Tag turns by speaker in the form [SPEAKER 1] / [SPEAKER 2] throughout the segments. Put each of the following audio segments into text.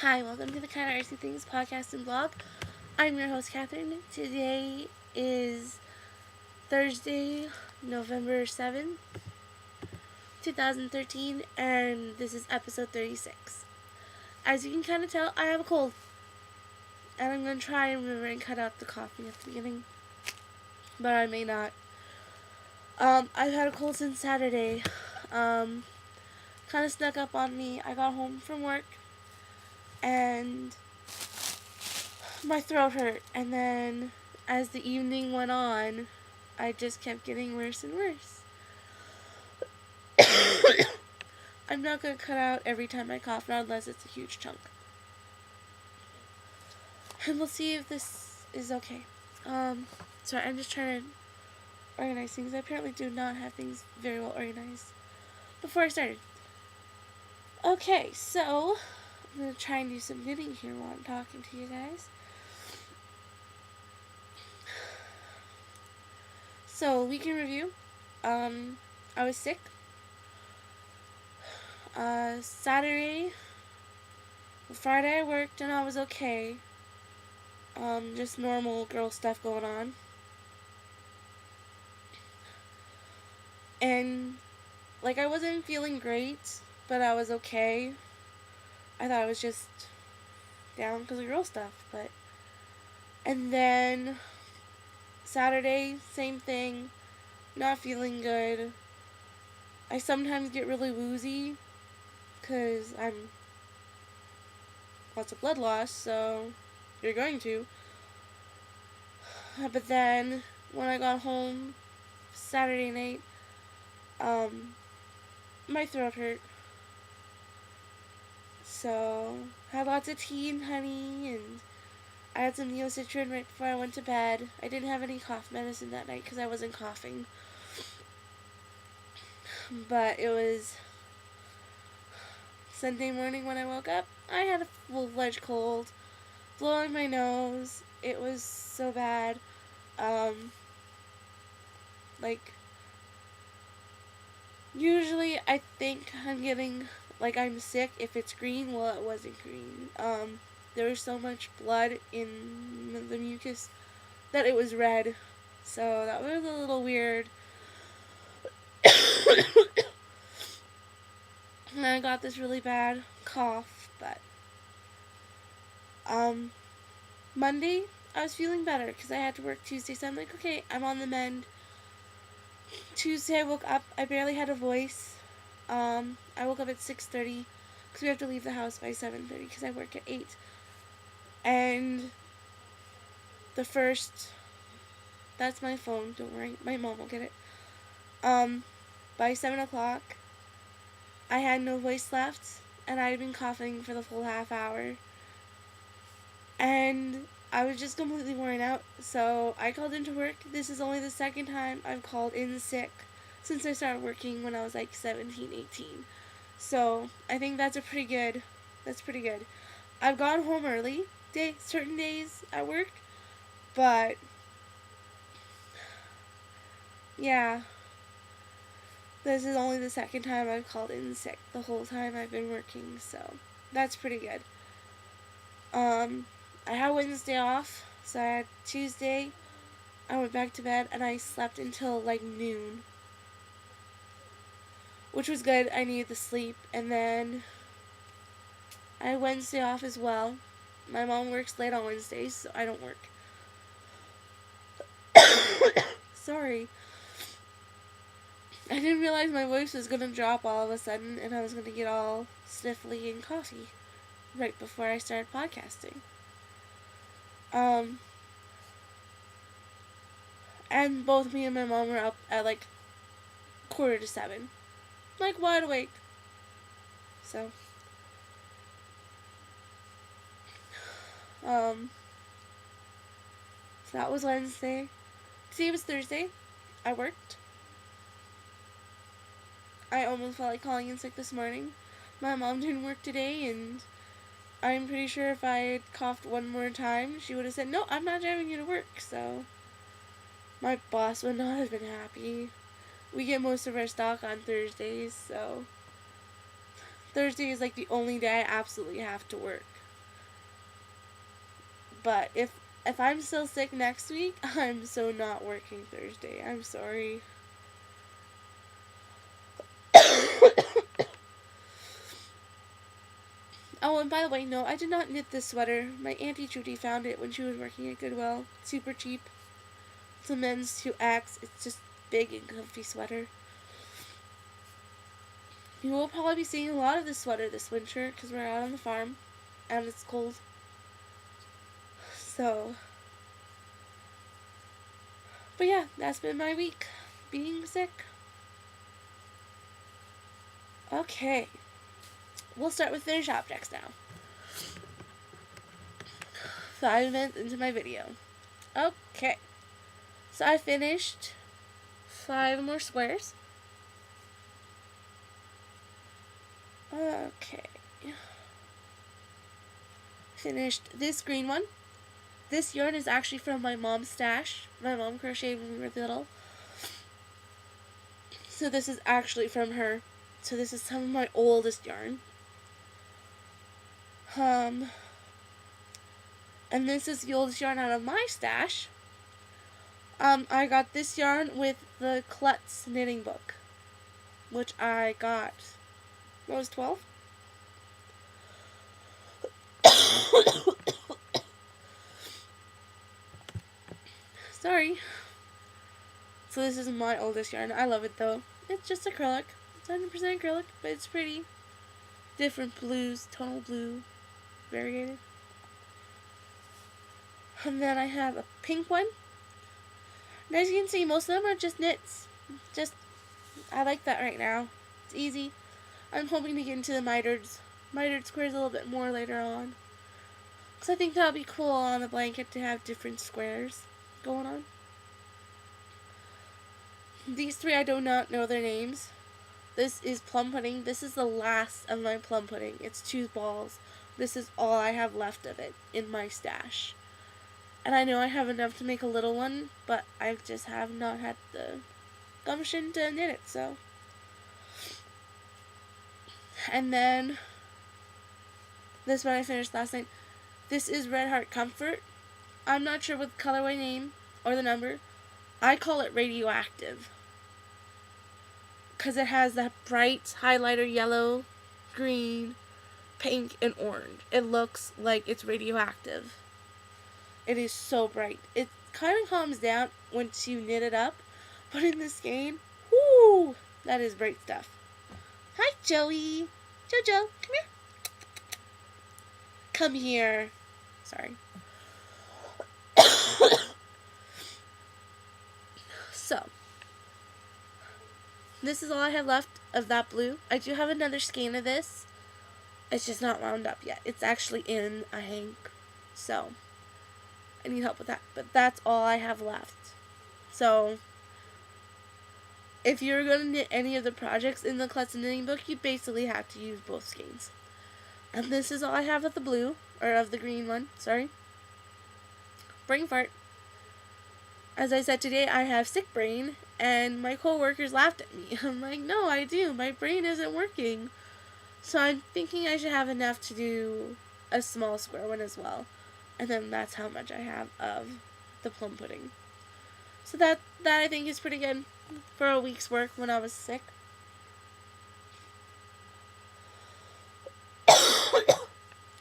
[SPEAKER 1] Hi, welcome to the Kind of Artsy Things podcast and blog. I'm your host, Catherine. Today is Thursday, November 7th, 2013, and this is episode 36. As you can kind of tell, I have a cold, and I'm going to try and remember and cut out the coughing at the beginning, but I may not. I've had a cold since Saturday. Kind of snuck up on me. I got home from work, and my throat hurt, and then as the evening went on, I just kept getting worse and worse. I'm not going to cut out every time I cough, not unless it's a huge chunk. And we'll see if this is okay. Sorry, I'm just trying to organize things. I apparently do not have things very well organized before I started. Okay, so I'm going to try and do some knitting here while I'm talking to you guys. So, week in review. I was sick. Friday I worked and I was okay. Just normal girl stuff going on. And, I wasn't feeling great, but I was okay. I thought I was just down because of girl stuff, but... And then, Saturday, same thing. Not feeling good. I sometimes get really woozy because I'm lots of blood loss, so you're going to. But then when I got home Saturday night, my throat hurt. So I had lots of tea and honey, and I had some Neocitrin right before I went to bed. I didn't have any cough medicine that night because I wasn't coughing. But it was Sunday morning when I woke up. I had a full-fledged cold, blowing my nose. It was so bad. Usually I think I'm getting, I'm sick if it's green. Well, it wasn't green. There was so much blood in the mucus that it was red. So that was a little weird. And I got this really bad cough, but Monday I was feeling better because I had to work Tuesday, so I'm like, okay, I'm on the mend. Tuesday I woke up, I barely had a voice. I woke up at 6:30 because we have to leave the house by 7:30 because I work at 8. And that's my phone, don't worry, my mom will get it. By 7 o'clock, I had no voice left, and I had been coughing for the full half hour. And I was just completely worn out, so I called into work. This is only the second time I've called in sick since I started working when I was 17, 18. So I think that's pretty good. I've gone home early certain days at work, but yeah, this is only the second time I've called in sick the whole time I've been working, so that's pretty good. I had Wednesday off, so I had Tuesday. I went back to bed and I slept until noon, which was good. I needed the sleep. And then I had Wednesday off as well. My mom works late on Wednesdays, so I don't work. Sorry. I didn't realize my voice was going to drop all of a sudden and I was going to get all sniffly and coughy right before I started podcasting. And both me and my mom were up at 6:45, wide awake. So, so that was Wednesday. See, it was Thursday. I worked. I almost felt like calling in sick this morning. My mom didn't work today, and I'm pretty sure if I had coughed one more time, she would have said, no, I'm not driving you to work, so my boss would not have been happy. We get most of our stock on Thursdays, so Thursday is the only day I absolutely have to work. But if I'm still sick next week, I'm so not working Thursday. I'm sorry. Oh, and by the way, no, I did not knit this sweater. My Auntie Judy found it when she was working at Goodwill. Super cheap. It's a men's 2X. It's just big and comfy sweater. You will probably be seeing a lot of this sweater this winter because we're out on the farm and it's cold. So, but yeah, that's been my week. Being sick. Okay. We'll start with finished objects now. 5 minutes into my video. Okay. So I finished 5 more squares. Okay. Finished this green one. This yarn is actually from my mom's stash. My mom crocheted when we were little. So this is actually from her. So this is some of my oldest yarn. And this is the oldest yarn out of my stash. I got this yarn with the Klutz knitting book, which I got when I was 12. Sorry. So this is my oldest yarn. I love it though. It's just acrylic. It's 100% acrylic, but it's pretty. Different blues, tonal blue, variegated. And then I have a pink one. And as you can see, most of them are just knits. I like that right now. It's easy. I'm hoping to get into the mitered squares a little bit more later on. Because I think that would be cool on the blanket to have different squares going on. These 3, I do not know their names. This is plum pudding. This is the last of my plum pudding. It's 2 balls. This is all I have left of it in my stash. And I know I have enough to make a little one, but I just have not had the gumption to knit it, so. And then, this one I finished last night. This is Red Heart Comfort. I'm not sure what the colorway name or the number. I call it radioactive. Because it has that bright highlighter yellow, green, pink, and orange. It looks like it's radioactive. It is so bright. It kind of calms down once you knit it up. But in the skein, whoo, that is bright stuff. Hi, Joey. Jojo, come here. Come here. Sorry. So, this is all I have left of that blue. I do have another skein of this. It's just not wound up yet. It's actually in a hank. So, I need help with that. But that's all I have left. So, if you're going to knit any of the projects in the Klutz knitting book, you basically have to use both skeins. And this is all I have of the blue, or of the green one, sorry. Brain fart. As I said today, I have sick brain, and my coworkers laughed at me. I'm like, no, I do. My brain isn't working. So I'm thinking I should have enough to do a small square one as well. And then that's how much I have of the plum pudding. So that I think is pretty good for a week's work when I was sick.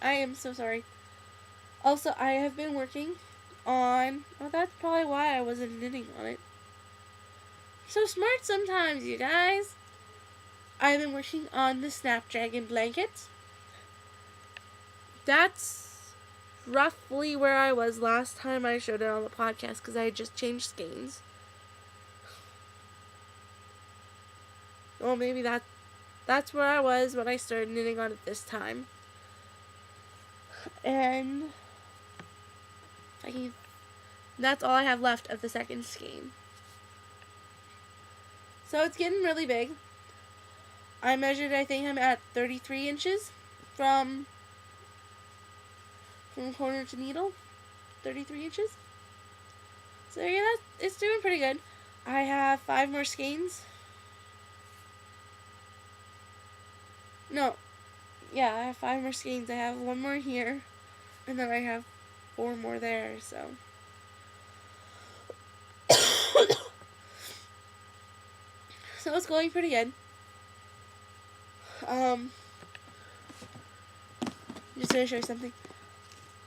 [SPEAKER 1] I am so sorry. Also, I have been working on... Oh, that's probably why I wasn't knitting on it. So smart sometimes, you guys. I've been working on the Snapdragon blanket. That's roughly where I was last time I showed it on the podcast because I had just changed skeins. Well, maybe that's where I was when I started knitting on it this time. And that's all I have left of the second skein. So it's getting really big. I measured, I think I'm at 33 inches from corner to needle. 33 inches. So yeah, it's doing pretty good. I have 5 more skeins. No. Yeah, I have 5 more skeins. I have 1 more here. And then I have 4 more there, so. So it's going pretty good. Just gonna show you something.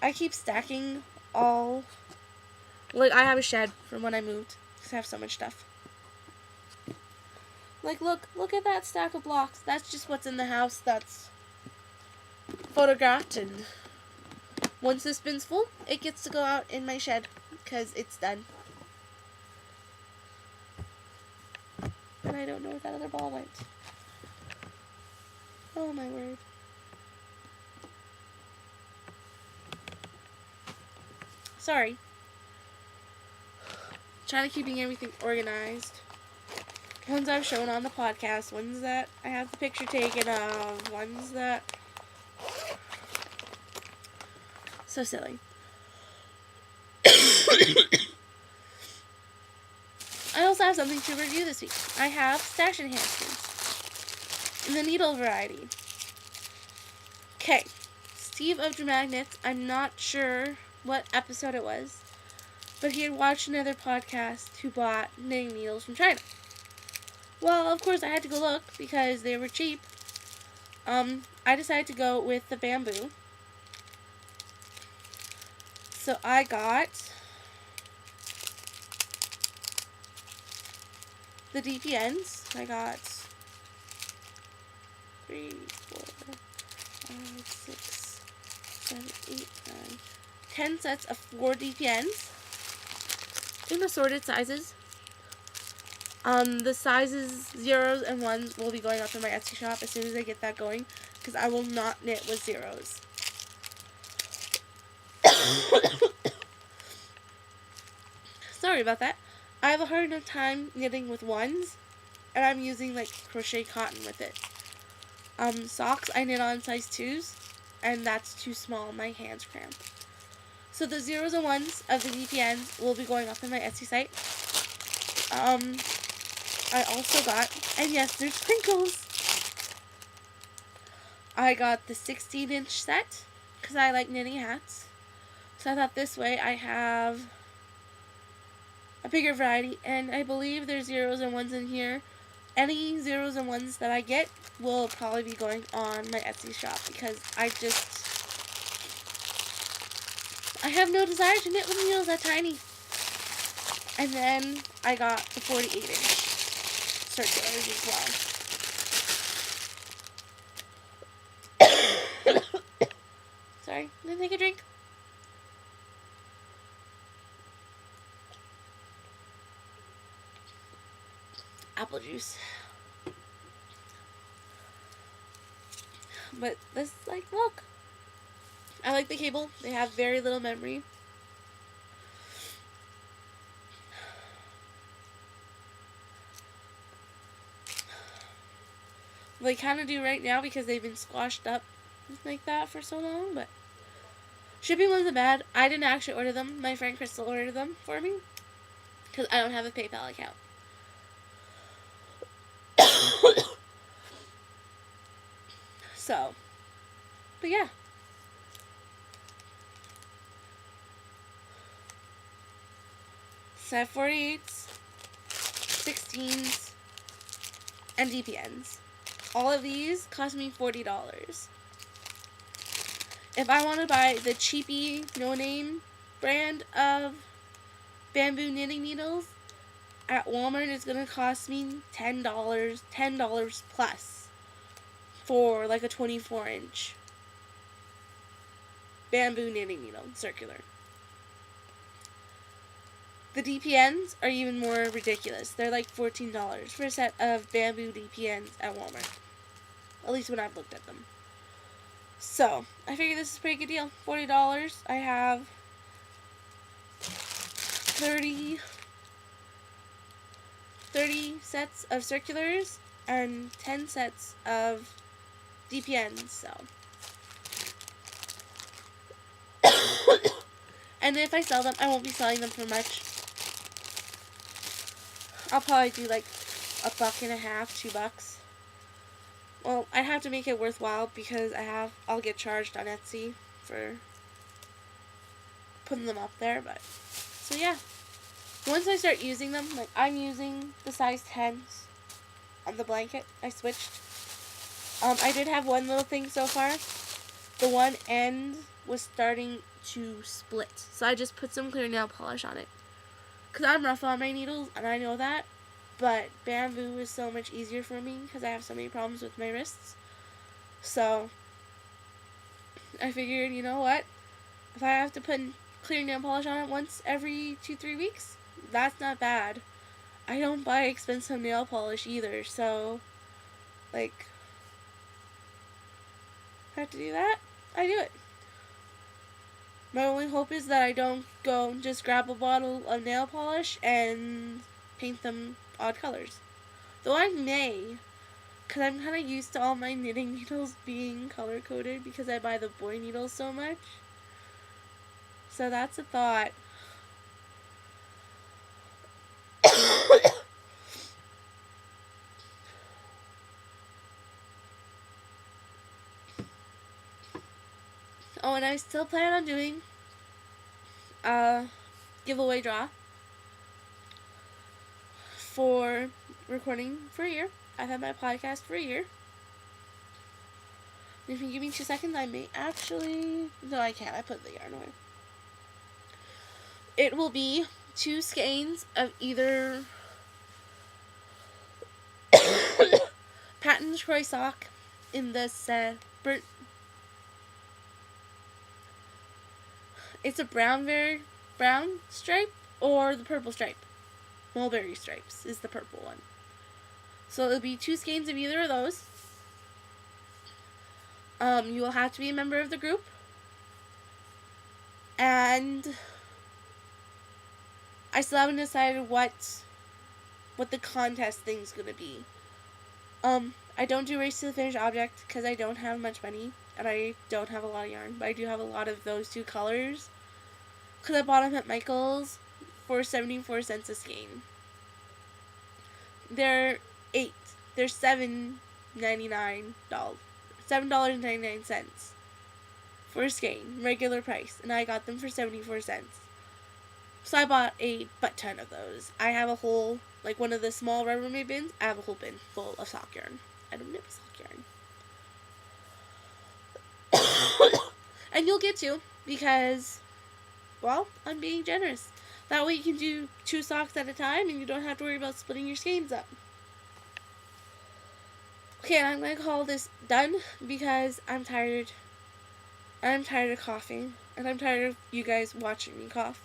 [SPEAKER 1] I keep stacking all, like, I have a shed from when I moved, because I have so much stuff. Like, look at that stack of blocks. That's just what's in the house that's photographed, and once this bin's full, it gets to go out in my shed, because it's done. And I don't know where that other ball went. Oh my word. Sorry. Trying to keeping everything organized. Ones I've shown on the podcast, ones that I have the picture taken of, ones that... So silly. I also have something to review this week. I have stash enhancements in the needle variety. Okay, Steve of Dramagnets, I'm not sure what episode it was, but he had watched another podcast who bought knitting needles from China. Well, of course I had to go look because they were cheap. I decided to go with the bamboo. So I got the DPNs. I got 3, 4, 5, 6, 7, 8, 9, 10 sets of 4 DPNs in assorted sizes. The sizes 0s and 1s will be going up in my Etsy shop as soon as I get that going, because I will not knit with 0s. Sorry about that. I have a hard enough time knitting with 1s, and I'm using like crochet cotton with it. Socks I knit on size 2s, and that's too small. My hands cramp. So the 0s and 1s of the DPNs will be going up in my Etsy site. I also got, and yes, there's crinkles. I got the 16-inch set because I like knitting hats. So I thought this way I have a bigger variety, and I believe there's 0s and 1s in here. Any 0s and 1s that I get will probably be going on my Etsy shop because I have no desire to knit with needles that tiny. And then I got the 48-inch circulars as well. Sorry, I'm gonna take a drink. Apple juice. But this, like, look. I like the cable. They have very little memory. They kind of do right now because they've been squashed up like that for so long, but shipping wasn't bad. I didn't actually order them. My friend Crystal ordered them for me because I don't have a PayPal account. So, but yeah. So I have 48s, 16s, and DPNs. All of these cost me $40. If I want to buy the cheapy, no-name brand of bamboo knitting needles, at Walmart it's going to cost me $10 plus for like a 24-inch bamboo knitting needle, circular. The DPNs are even more ridiculous. They're like $14 for a set of bamboo DPNs at Walmart. At least when I've looked at them. So, I figure this is a pretty good deal. $40. I have 30 sets of circulars and 10 sets of DPNs, so. And if I sell them, I won't be selling them for much. I'll probably do like $1.50, $2. Well, I have to make it worthwhile because I'll get charged on Etsy for putting them up there, but so yeah. Once I start using them, like I'm using the size 10s on the blanket. I switched. I did have one little thing so far. The one end was starting to split, so I just put some clear nail polish on it. Because I'm rough on my needles, and I know that, but bamboo is so much easier for me because I have so many problems with my wrists. So I figured, you know what? If I have to put clear nail polish on it once every 2-3 weeks, that's not bad. I don't buy expensive nail polish either, so, like, if I have to do that, I do it. My only hope is that I don't go and just grab a bottle of nail polish and paint them odd colors. Though I may, because I'm kind of used to all my knitting needles being color-coded because I buy the boy needles so much. So that's a thought. Oh, and I still plan on doing a giveaway draw for recording for a year. I've had my podcast for a year. If you give me 2 seconds, I may actually... No, I can't. I put the yarn away. It will be 2 skeins of either patent croy sock in this burnt... It's a brown stripe or the purple stripe. Mulberry stripes is the purple one. So it'll be 2 skeins of either of those. You will have to be a member of the group. And I still haven't decided what the contest thing's gonna be. I don't do race to the finished object because I don't have much money and I don't have a lot of yarn, but I do have a lot of those 2 colors because I bought them at Michael's for 74 cents a skein. They're $7.99. $7.99 for a skein, regular price, and I got them for 74 cents. So I bought a butt ton of those. I have a whole, like one of the small Rubbermaid bins, I have a whole bin full of sock yarn. I don't knit with sock yarn. And you'll get to, because, well, I'm being generous. That way you can do 2 socks at a time and you don't have to worry about splitting your skeins up. Okay, and I'm going to call this done because I'm tired. I'm tired of coughing. And I'm tired of you guys watching me cough.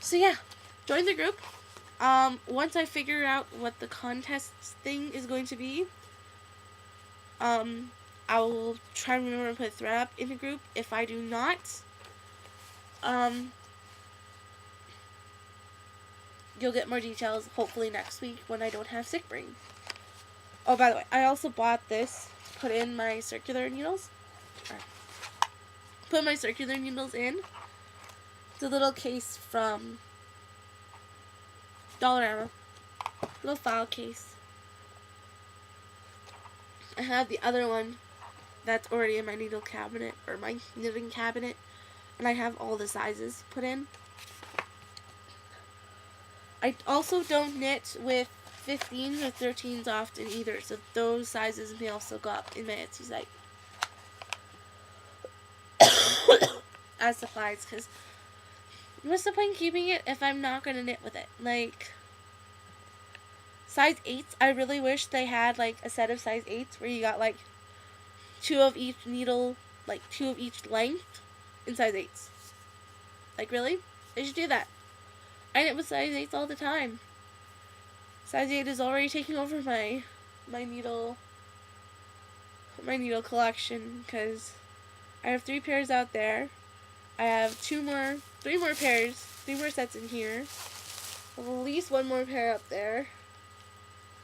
[SPEAKER 1] So yeah, join the group. Once I figure out what the contest thing is going to be, I will try and remember to put a thread up in the group. If I do not, you'll get more details hopefully next week when I don't have sick brain. Oh, by the way, I also bought this, put in my circular needles. Put my circular needles in. It's a little case from Dollarama. Little file case. I have the other one that's already in my needle cabinet, or my knitting cabinet, and I have all the sizes put in. I also don't knit with 15s or 13s often either, so those sizes may also go up in my Etsy site as supplies, because what's the point keeping it if I'm not going to knit with it? Like, size 8s, I really wish they had, like, a set of size 8s where you got, like, 2 of each needle, like, 2 of each length in size 8s. Like, really? They should do that. I knit with size 8s all the time. Size 8 is already taking over my needle collection, because I have 3 pairs out there. I have 3 more pairs, 3 more sets in here. I have at least 1 more pair up there.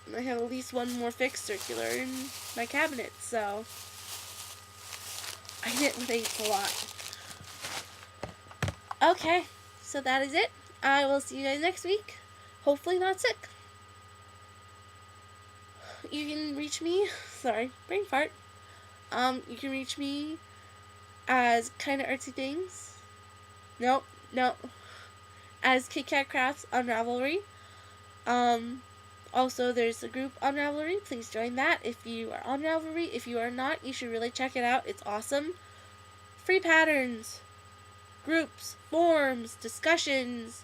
[SPEAKER 1] And I have at least 1 more fixed circular in my cabinet, so I knit with 8s a lot. Okay, so that is it. I will see you guys next week. Hopefully not sick. You can reach me, sorry, brain fart. You can reach me as Kinda Artsy Things Nope, nope. As Kit Kat Crafts on Ravelry. Also, there's a group on Ravelry. Please join that if you are on Ravelry. If you are not, you should really check it out. It's awesome. Free patterns, groups, forums, discussions,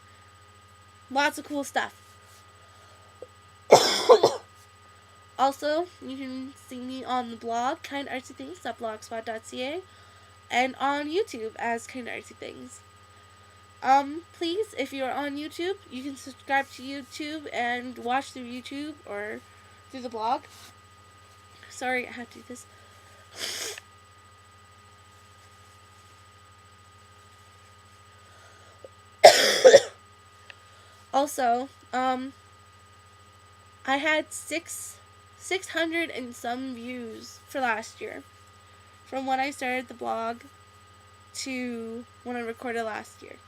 [SPEAKER 1] lots of cool stuff. Also, you can see me on the blog, kindartsythings.blogspot.ca, and on YouTube as Kind Artsy Things. Please, if you're on YouTube, you can subscribe to YouTube and watch through YouTube or through the blog. Sorry, I had to do this. Also, I had 600 and some views for last year, from when I started the blog to when I recorded last week.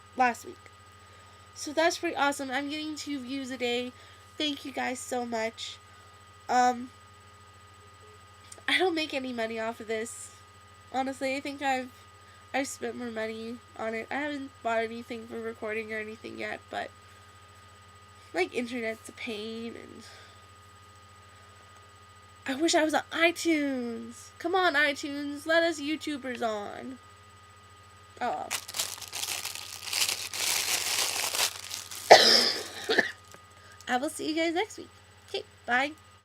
[SPEAKER 1] So that's pretty awesome. I'm getting 2 views a day. Thank you guys so much. I don't make any money off of this. Honestly, I think I've spent more money on it. I haven't bought anything for recording or anything yet, but like internet's a pain, and I wish I was on iTunes. Come on, iTunes, let us YouTubers on. Oh. I will see you guys next week. Okay, bye.